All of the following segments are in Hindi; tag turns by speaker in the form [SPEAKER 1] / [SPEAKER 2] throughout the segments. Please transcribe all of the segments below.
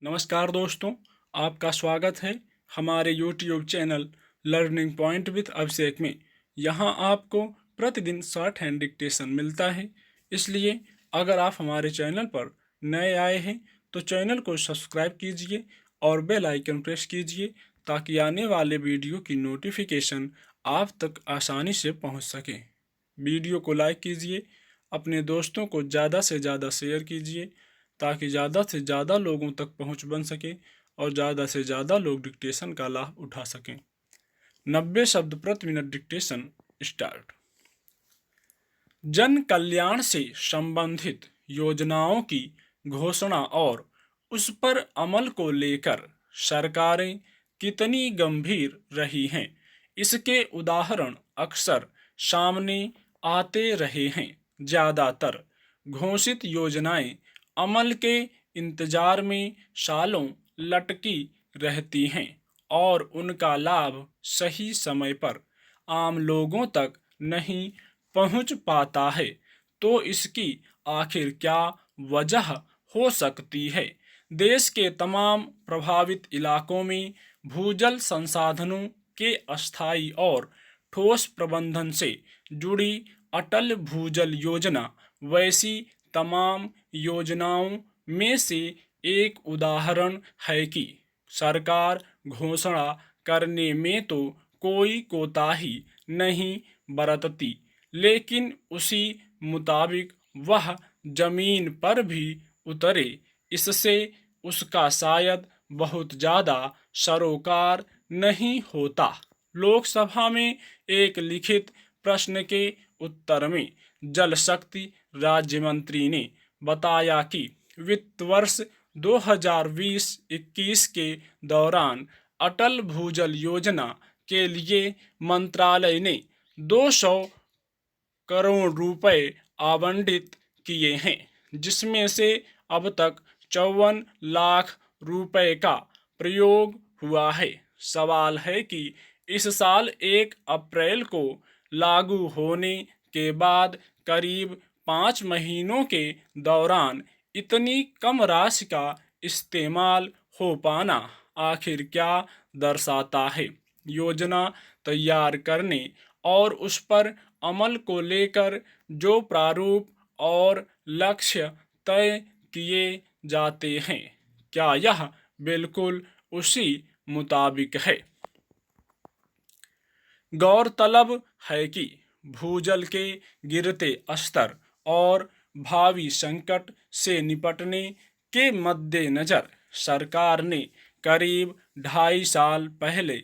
[SPEAKER 1] नमस्कार दोस्तों, आपका स्वागत है हमारे YouTube channel learning point with Abhishek में। यहाँ आपको प्रतिदिन शॉर्ट हैंड डिक्टेशन मिलता है। इसलिए अगर आप हमारे चैनल पर नए आए हैं तो चैनल को सब्सक्राइब कीजिए और बेल आइकन प्रेस कीजिए ताकि आने वाले वीडियो की नोटिफिकेशन आप तक आसानी से पहुँच सके। वीडियो को लाइक कीजिए, अपने दोस्तों को ज़्यादा से ज़्यादा शेयर कीजिए ताकि ज़्यादा से ज़्यादा लोगों तक पहुंच बन सके और ज़्यादा से ज़्यादा लोग डिक्टेशन का लाभ उठा सकें। 90 शब्द प्रति मिनट डिक्टेशन स्टार्ट। जन कल्याण से संबंधित योजनाओं की घोषणा और उस पर अमल को लेकर सरकारें कितनी गंभीर रही हैं, इसके उदाहरण अक्सर सामने आते रहे हैं। ज़्यादातर घोषित योजनाएं अमल के इंतजार में सालों लटकी रहती हैं और उनका लाभ सही समय पर आम लोगों तक नहीं पहुंच पाता है। तो इसकी आखिर क्या वजह हो सकती है? देश के तमाम प्रभावित इलाकों में भूजल संसाधनों के अस्थायी और ठोस प्रबंधन से जुड़ी अटल भूजल योजना वैसी तमाम योजनाओं में से एक उदाहरण है कि सरकार घोषणा करने में तो कोई कोताही नहीं बरतती, लेकिन उसी मुताबिक वह जमीन पर भी उतरे। इससे उसका शायद बहुत ज़्यादा सरोकार नहीं होता। लोकसभा में एक लिखित प्रश्न के उत्तर में जल शक्ति राज्य मंत्री ने बताया कि वित्त वर्ष 2020-21 के दौरान अटल भूजल योजना के लिए मंत्रालय ने 200 करोड़ रुपए आवंटित किए हैं, जिसमें से अब तक 54 लाख रुपए का प्रयोग हुआ है। सवाल है कि इस साल 1 अप्रैल को लागू होने के बाद करीब 5 महीनों के दौरान इतनी कम राशि का इस्तेमाल हो पाना आखिर क्या दर्शाता है? योजना तैयार करने और उस पर अमल को लेकर जो प्रारूप और लक्ष्य तय किए जाते हैं, क्या यह बिल्कुल उसी मुताबिक है? गौरतलब है कि भूजल के गिरते स्तर और भावी संकट से निपटने के मद्देनज़र सरकार ने करीब 2.5 साल पहले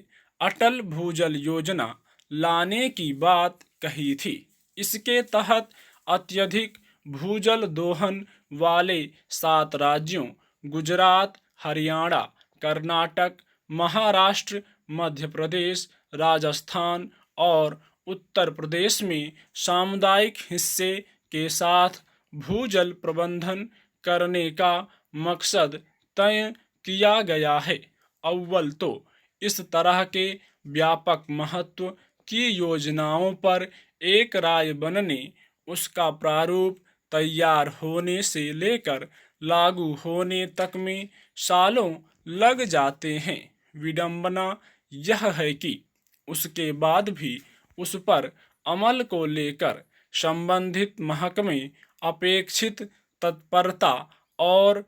[SPEAKER 1] अटल भूजल योजना लाने की बात कही थी। इसके तहत अत्यधिक भूजल दोहन वाले 7 राज्यों गुजरात, हरियाणा, कर्नाटक, महाराष्ट्र, मध्य प्रदेश, राजस्थान और उत्तर प्रदेश में सामुदायिक हिस्से के साथ भूजल प्रबंधन करने का मकसद तय किया गया है। अव्वल तो इस तरह के व्यापक महत्व की योजनाओं पर एक राय बनने, उसका प्रारूप तैयार होने से लेकर लागू होने तक में सालों लग जाते हैं। विडंबना यह है कि उसके बाद भी उस पर अमल को लेकर संबंधित महकमे अपेक्षित तत्परता और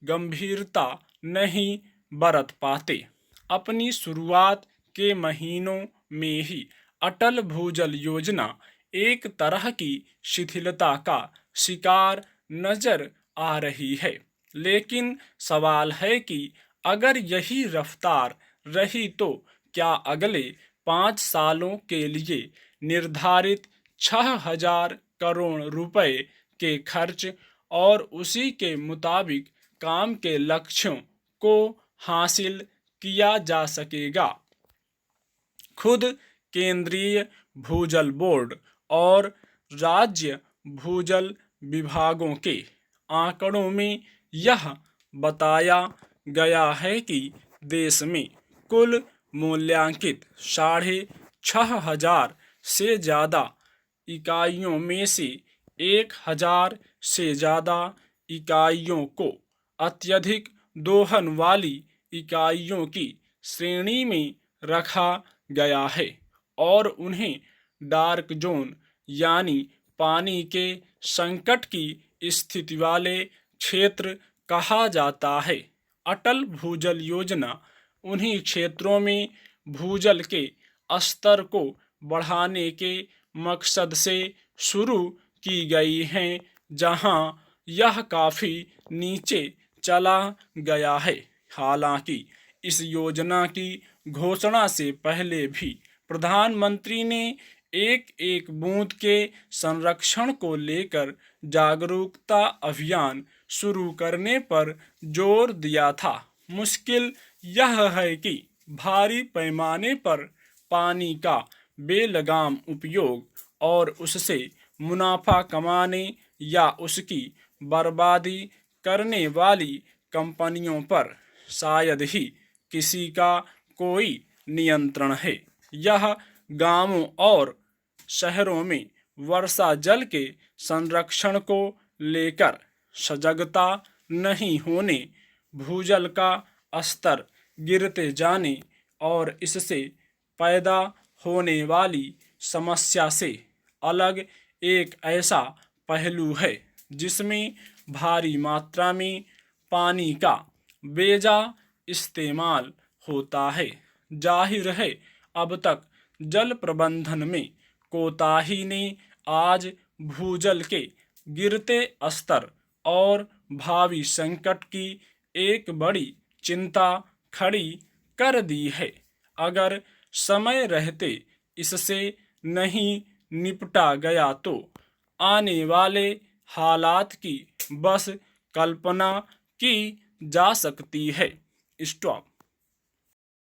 [SPEAKER 1] गंभीरता नहीं बरत पाते। अपनी शुरुआत के महीनों में ही अटल भूजल योजना एक तरह की शिथिलता का शिकार नजर आ रही है। लेकिन सवाल है कि अगर यही रफ्तार रही तो क्या अगले 5 सालों के लिए निर्धारित 6,000 करोड़ रुपए के खर्च और उसी के मुताबिक काम के लक्ष्यों को हासिल किया जा सकेगा? खुद केंद्रीय भूजल बोर्ड और राज्य भूजल विभागों के आंकड़ों में यह बताया गया है कि देश में कुल मूल्यांकित 6,500 से ज़्यादा इकाइयों में से 1,000 से ज़्यादा इकाइयों को अत्यधिक दोहन वाली इकाइयों की श्रेणी में रखा गया है और उन्हें डार्क जोन यानी पानी के संकट की स्थिति वाले क्षेत्र कहा जाता है। अटल भूजल योजना उन्हीं क्षेत्रों में भूजल के स्तर को बढ़ाने के मकसद से शुरू की गई है जहां यह काफ़ी नीचे चला गया है। हालांकि इस योजना की घोषणा से पहले भी प्रधानमंत्री ने एक एक बूंद के संरक्षण को लेकर जागरूकता अभियान शुरू करने पर जोर दिया था। मुश्किल यह है कि भारी पैमाने पर पानी का बेलगाम उपयोग और उससे मुनाफा कमाने या उसकी बर्बादी करने वाली कंपनियों पर शायद ही किसी का कोई नियंत्रण है। यह गांवों और शहरों में वर्षा जल के संरक्षण को लेकर सजगता नहीं होने, भूजल का स्तर गिरते जाने और इससे पैदा होने वाली समस्या से अलग एक ऐसा पहलू है जिसमें भारी मात्रा में पानी का बेजा इस्तेमाल होता है। जाहिर है अब तक जल प्रबंधन में कोताही ने आज भूजल के गिरते स्तर और भावी संकट की एक बड़ी चिंता खड़ी कर दी है। अगर समय रहते इससे नहीं निपटा गया तो आने वाले हालात की बस कल्पना की जा सकती है। स्टॉप।